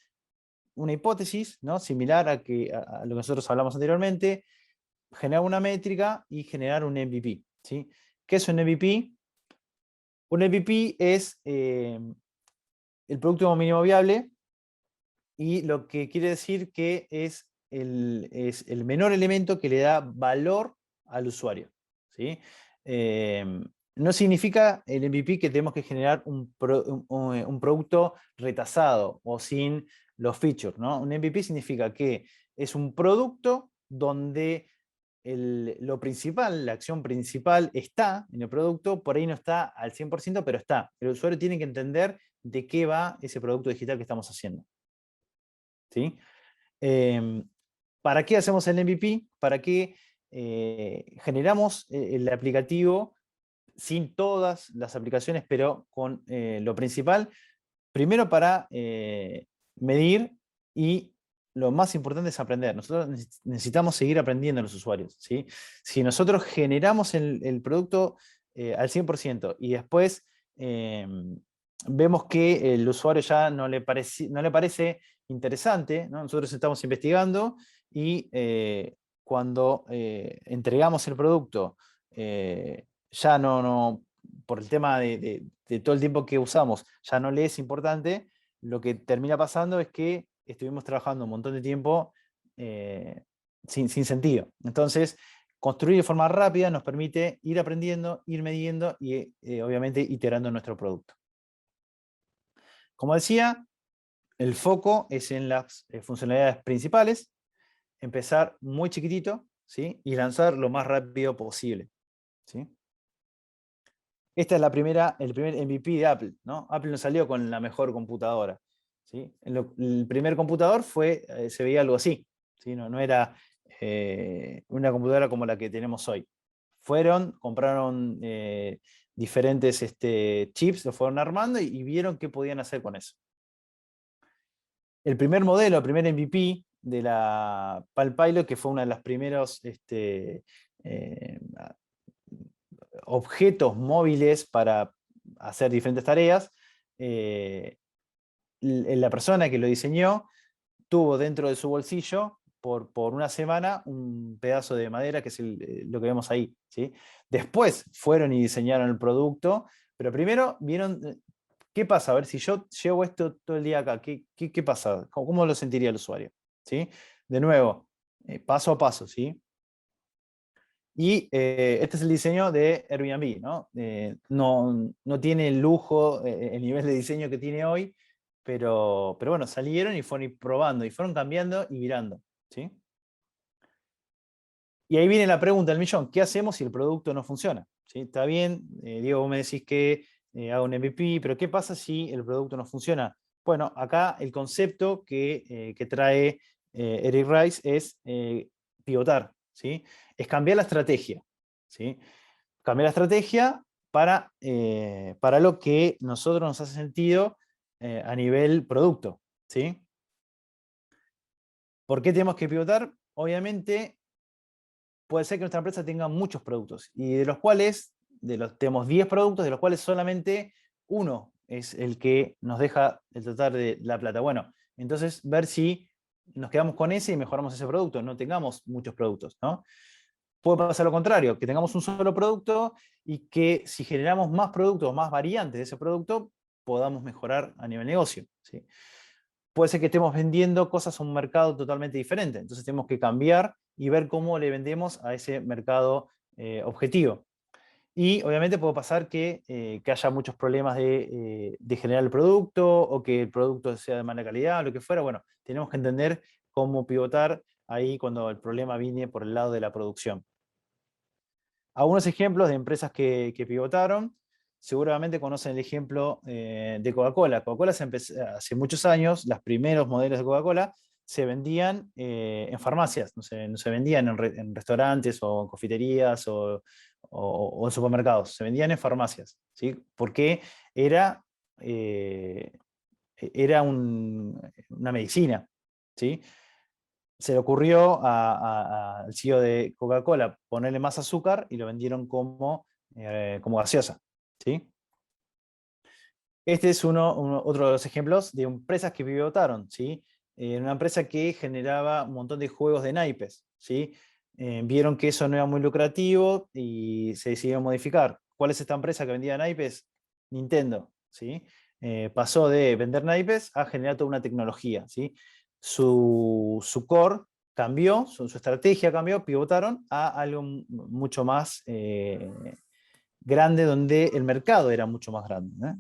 una hipótesis, ¿no? Similar a lo que nosotros hablamos anteriormente, generar una métrica y generar un MVP, ¿sí? ¿Qué es un MVP? Un MVP es el producto mínimo viable y lo que quiere decir que es el menor elemento que le da valor al usuario, ¿sí? No significa el MVP que tenemos que generar un producto retasado o sin los features, ¿no? Un MVP significa que es un producto donde lo principal, la acción principal está en el producto, por ahí no está al 100%, pero está. El usuario tiene que entender de qué va ese producto digital que estamos haciendo, ¿sí? Em, ¿Para qué hacemos el MVP? Para qué generamos el aplicativo sin todas las aplicaciones, pero con lo principal. Primero para medir y lo más importante es aprender. Nosotros necesitamos seguir aprendiendo a los usuarios, ¿sí? Si nosotros generamos el producto al 100% y después vemos que el usuario ya no le parece interesante, ¿no? Nosotros estamos investigando y cuando entregamos el producto, ya por el tema de todo el tiempo que usamos, ya no le es importante, lo que termina pasando es que estuvimos trabajando un montón de tiempo sin sentido. Entonces, construir de forma rápida nos permite ir aprendiendo, ir midiendo y obviamente iterando nuestro producto. Como decía, el foco es en las funcionalidades principales, empezar muy chiquitito, ¿sí? Y lanzar lo más rápido posible, ¿sí? Esta es el primer MVP de Apple, ¿no? Apple no salió con la mejor computadora, ¿sí? El primer computador se veía algo así, ¿sí? No era una computadora como la que tenemos hoy. Compraron diferentes chips, los fueron armando y vieron qué podían hacer con eso. El primer modelo, el primer MVP de la Palm Pilot, que fue uno de los primeros eh, objetos móviles para hacer diferentes tareas, la persona que lo diseñó tuvo dentro de su bolsillo por una semana un pedazo de madera, que es lo que vemos ahí, ¿sí? Después fueron y diseñaron el producto, pero primero vieron qué pasa, a ver si yo llevo esto todo el día acá, ¿qué pasa? ¿Cómo lo sentiría el usuario? ¿Sí? De nuevo, paso a paso, ¿sí? Y este es el diseño de Airbnb, ¿no? No tiene el lujo, el nivel de diseño que tiene hoy, pero bueno, salieron y fueron probando, y fueron cambiando y mirando, ¿sí? Y ahí viene la pregunta del millón, ¿qué hacemos si el producto no funciona? ¿Sí? Está bien, Diego, vos me decís que haga un MVP, pero ¿qué pasa si el producto no funciona? Bueno, acá el concepto que trae Eric Rice es pivotar, ¿sí? Es cambiar la estrategia, ¿sí? Cambiar la estrategia para lo que nosotros nos hace sentido a nivel producto, ¿sí? ¿Por qué tenemos que pivotar? Obviamente, puede ser que nuestra empresa tenga muchos productos y de los cuales, tenemos 10 productos, de los cuales solamente uno es el que nos deja el total de la plata. Bueno, entonces ver si nos quedamos con ese y mejoramos ese producto, no tengamos muchos productos, ¿no? Puede pasar lo contrario, que tengamos un solo producto y que si generamos más productos, más variantes de ese producto, podamos mejorar a nivel negocio, ¿sí? Puede ser que estemos vendiendo cosas a un mercado totalmente diferente. Entonces tenemos que cambiar y ver cómo le vendemos a ese mercado objetivo. Y obviamente puede pasar que haya muchos problemas de generar el producto o que el producto sea de mala calidad, o lo que fuera. Bueno, tenemos que entender cómo pivotar ahí cuando el problema viene por el lado de la producción. Algunos ejemplos de empresas que pivotaron. Seguramente conocen el ejemplo de Coca-Cola. Coca-Cola hace muchos años, los primeros modelos de Coca-Cola se vendían en farmacias, no se vendían en restaurantes o en confiterías o en supermercados, se vendían en farmacias, ¿sí? Porque era, eh, una medicina, ¿sí? Se le ocurrió al CEO de Coca-Cola ponerle más azúcar y lo vendieron como gaseosa, ¿sí? Este es otro de los ejemplos de empresas que pivotaron, ¿sí? Una empresa que generaba un montón de juegos de naipes, ¿sí? Vieron que eso no era muy lucrativo y se decidieron modificar. ¿Cuál es esta empresa que vendía naipes? Nintendo, ¿sí? Pasó de vender naipes a generar toda una tecnología, ¿sí? Su core cambió, su estrategia cambió, pivotaron a algo mucho más grande, donde el mercado era mucho más grande, ¿eh?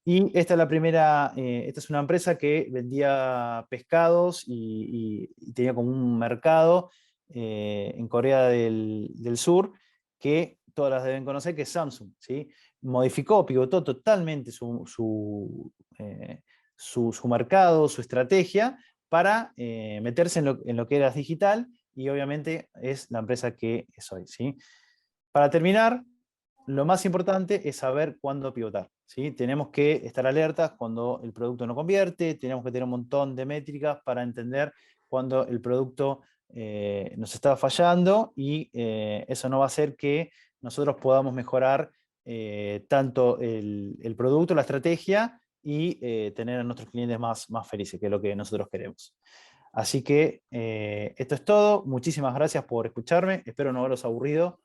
Y esta es la primera, esta es una empresa que vendía pescados y tenía como un mercado en Corea del Sur, que todas las deben conocer, que es Samsung, ¿sí? Modificó, pivotó totalmente su mercado, su estrategia, para meterse en lo que era digital, y obviamente es la empresa que es hoy, ¿sí? Para terminar, lo más importante es saber cuándo pivotar, ¿sí? Tenemos que estar alertas cuando el producto no convierte, tenemos que tener un montón de métricas para entender cuando el producto nos está fallando, y eso no va a hacer que nosotros podamos mejorar tanto el producto, la estrategia, y tener a nuestros clientes más felices, que es lo que nosotros queremos. Así que esto es todo. Muchísimas gracias por escucharme. Espero no haberos aburrido.